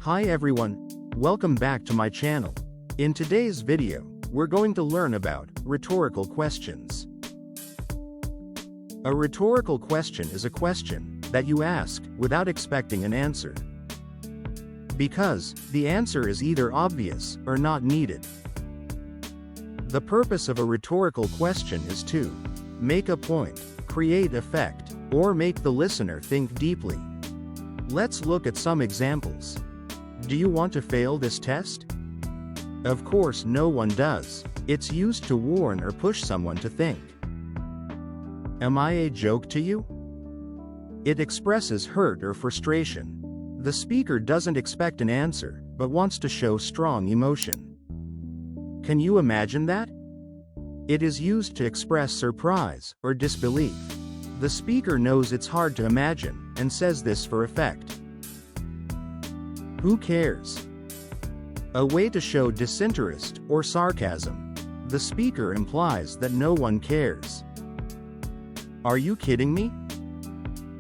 Hi everyone, welcome back to my channel. In today's video, we're going to learn about rhetorical questions. A rhetorical question is a question that you ask without expecting an answer, because the answer is either obvious or not needed. The purpose of a rhetorical question is to make a point, create effect, or make the listener think deeply. Let's look at some examples. Do you want to fail this test? Of course no one does. It's used to warn or push someone to think. Am I a joke to you? It expresses hurt or frustration. The speaker doesn't expect an answer, but wants to show strong emotion. Can you imagine that? It is used to express surprise or disbelief. The speaker knows it's hard to imagine, and says this for effect. Who cares? A way to show disinterest or sarcasm. The speaker implies that no one cares. Are you kidding me?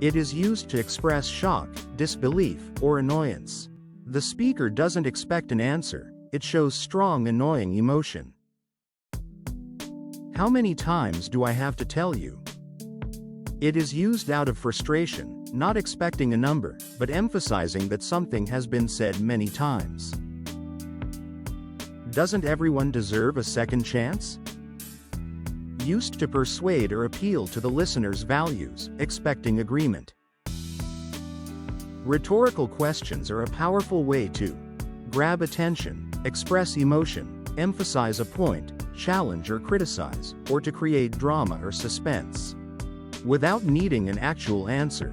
It is used to express shock, disbelief, or annoyance. The speaker doesn't expect an answer, it shows strong annoying emotion. How many times do I have to tell you? It is used out of frustration, not expecting a number, but emphasizing that something has been said many times. Doesn't everyone deserve a second chance? Used to persuade or appeal to the listener's values, expecting agreement. Rhetorical questions are a powerful way to grab attention, express emotion, emphasize a point, challenge or criticize, or to create drama or suspense, without needing an actual answer.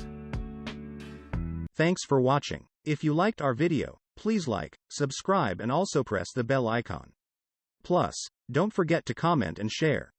Thanks for watching. If you liked our video, please like, subscribe and also press the bell icon. Plus, don't forget to comment and share.